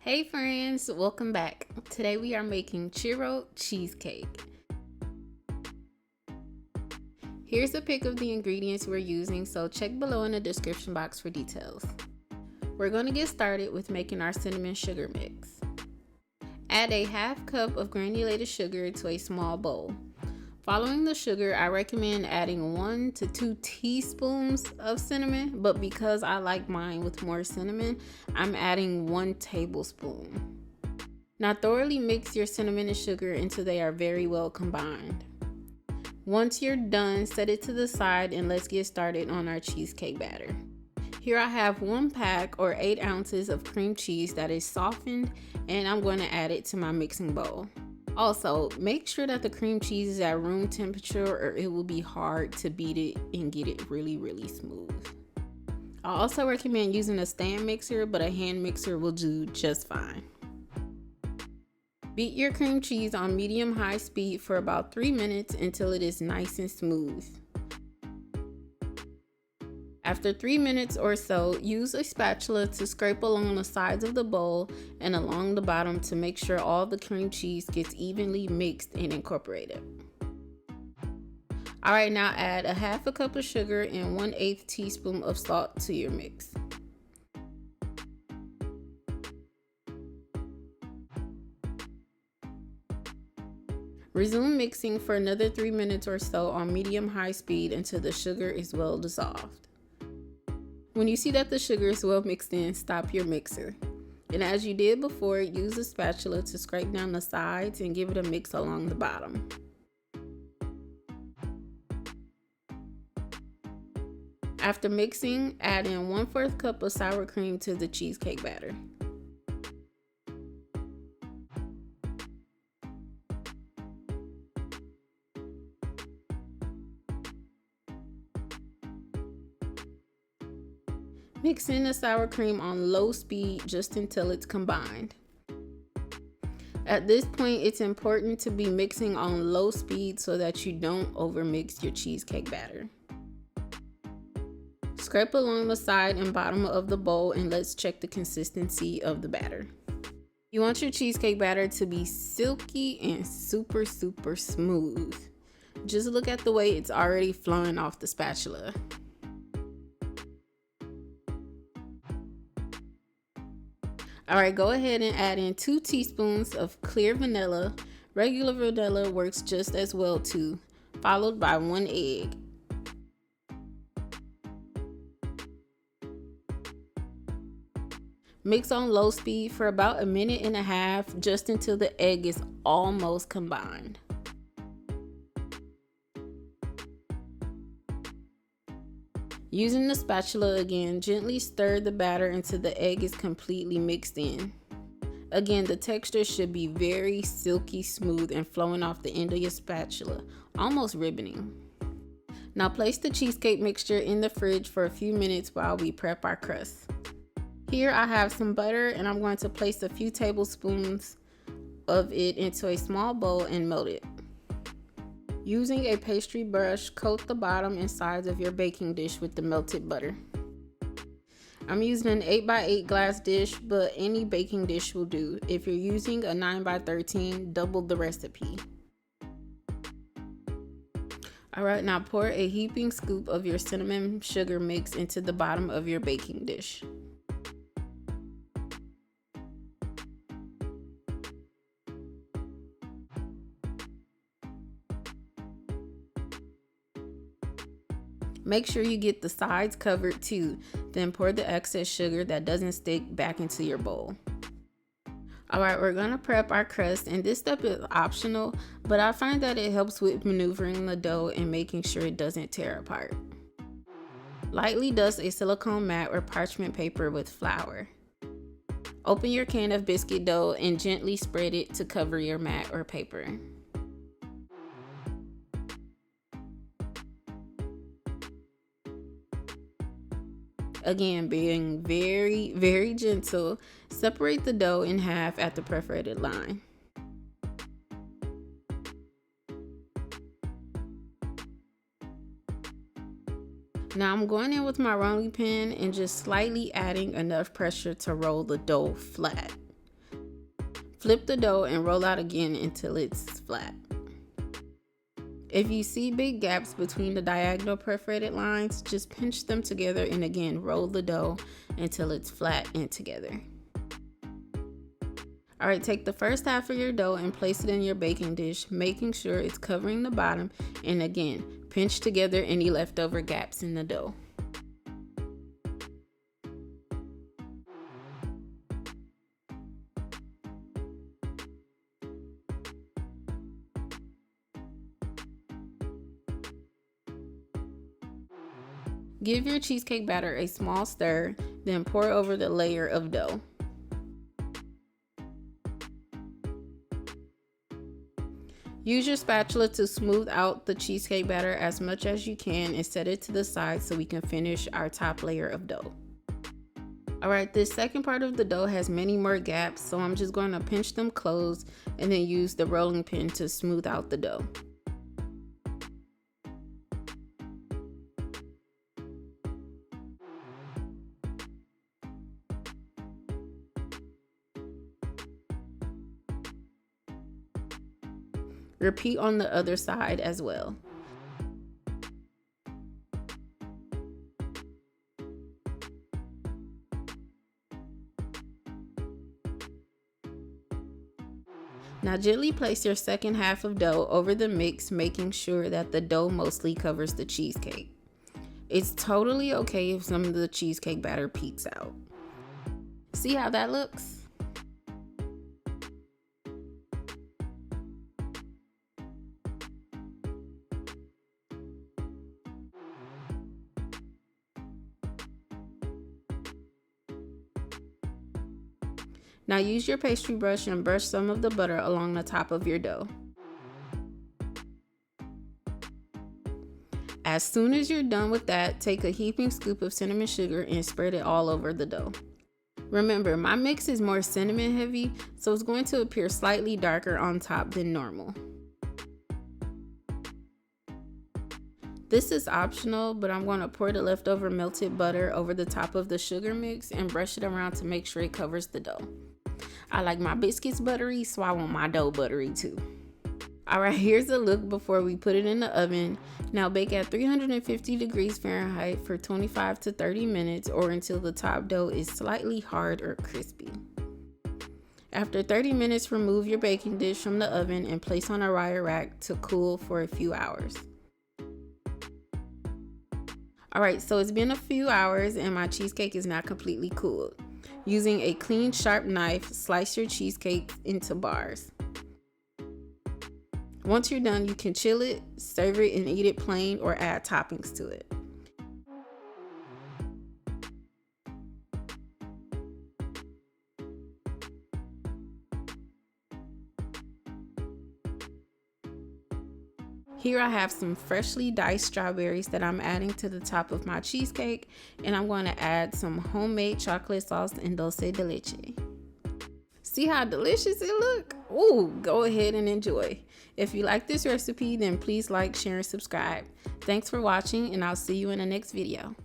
Hey friends, welcome back. Today we are making churro cheesecake. Here's a pic of the ingredients we're using, so check below in the description box for details. We're going to get started with making our cinnamon sugar mix. Add a half cup of granulated sugar to a small bowl. Following the sugar, I recommend adding 1 to 2 teaspoons of cinnamon, but because I like mine with more cinnamon, I'm adding 1 tablespoon. Now thoroughly mix your cinnamon and sugar until they are very well combined. Once you're done, set it to the side and let's get started on our cheesecake batter. Here I have 1 pack or 8 ounces of cream cheese that is softened, and I'm going to add it to my mixing bowl. Also, make sure that the cream cheese is at room temperature or it will be hard to beat it and get it really smooth. I also recommend using a stand mixer, but a hand mixer will do just fine. Beat your cream cheese on medium-high speed for about 3 minutes until it is nice and smooth. After 3 minutes or so, use a spatula to scrape along the sides of the bowl and along the bottom to make sure all the cream cheese gets evenly mixed and incorporated. Alright, now add a half a cup of sugar and 1/8 teaspoon of salt to your mix. Resume mixing for another 3 minutes or so on medium-high speed until the sugar is well dissolved. When you see that the sugar is well mixed in, stop your mixer. And as you did before, use a spatula to scrape down the sides and give it a mix along the bottom. After mixing, add in 1/4 cup of sour cream to the cheesecake batter. Mix in the sour cream on low speed just until it's combined. At this point, it's important to be mixing on low speed so that you don't overmix your cheesecake batter. Scrape along the side and bottom of the bowl and let's check the consistency of the batter. You want your cheesecake batter to be silky and super smooth. Just look at the way it's already flowing off the spatula. Alright, go ahead and add in 2 teaspoons of clear vanilla. Regular vanilla works just as well too, followed by 1 egg. Mix on low speed for about 1.5 minutes just until the egg is almost combined. Using the spatula again, gently stir the batter until the egg is completely mixed in. Again, the texture should be very silky smooth and flowing off the end of your spatula, almost ribboning. Now place the cheesecake mixture in the fridge for a few minutes while we prep our crust. Here I have some butter and I'm going to place a few tablespoons of it into a small bowl and melt it. Using a pastry brush, coat the bottom and sides of your baking dish with the melted butter. I'm using an 8x8 glass dish, but any baking dish will do. If you're using a 9x13, double the recipe. Alright, now pour a heaping scoop of your cinnamon sugar mix into the bottom of your baking dish. Make sure you get the sides covered too, then pour the excess sugar that doesn't stick back into your bowl. Alright, we're gonna prep our crust, and this step is optional, but I find that it helps with maneuvering the dough and making sure it doesn't tear apart. Lightly dust a silicone mat or parchment paper with flour. Open your can of biscuit dough and gently spread it to cover your mat or paper. Again, being very gentle, separate the dough in half at the perforated line. Now I'm going in with my rolling pin and just slightly adding enough pressure to roll the dough flat. Flip the dough and roll out again until it's flat. If you see big gaps between the diagonal perforated lines, just pinch them together and again roll the dough until it's flat and together. Alright, take the first half of your dough and place it in your baking dish, making sure it's covering the bottom, and again, pinch together any leftover gaps in the dough. Give your cheesecake batter a small stir, then pour over the layer of dough. Use your spatula to smooth out the cheesecake batter as much as you can and set it to the side so we can finish our top layer of dough. Alright, this second part of the dough has many more gaps, so I'm just going to pinch them closed and then use the rolling pin to smooth out the dough. Repeat on the other side as well. Now gently place your second half of dough over the mix, making sure that the dough mostly covers the cheesecake. It's totally okay if some of the cheesecake batter peeks out. See how that looks? Now use your pastry brush and brush some of the butter along the top of your dough. As soon as you're done with that, take a heaping scoop of cinnamon sugar and spread it all over the dough. Remember, my mix is more cinnamon heavy, so it's going to appear slightly darker on top than normal. This is optional, but I'm going to pour the leftover melted butter over the top of the sugar mix and brush it around to make sure it covers the dough. I like my biscuits buttery, so I want my dough buttery too. Alright, here's a look before we put it in the oven. Now bake at 350 degrees Fahrenheit for 25 to 30 minutes or until the top dough is slightly hard or crispy. After 30 minutes, remove your baking dish from the oven and place on a wire rack to cool for a few hours. Alright, so it's been a few hours and my cheesecake is now completely cooled. Using a clean, sharp knife, slice your cheesecake into bars. Once you're done, you can chill it, serve it, and eat it plain or add toppings to it. Here I have some freshly diced strawberries that I'm adding to the top of my cheesecake, and I'm going to add some homemade chocolate sauce and dulce de leche. See how delicious it look? Ooh, go ahead and enjoy. If you like this recipe, then please like, share, and subscribe. Thanks for watching, and I'll see you in the next video.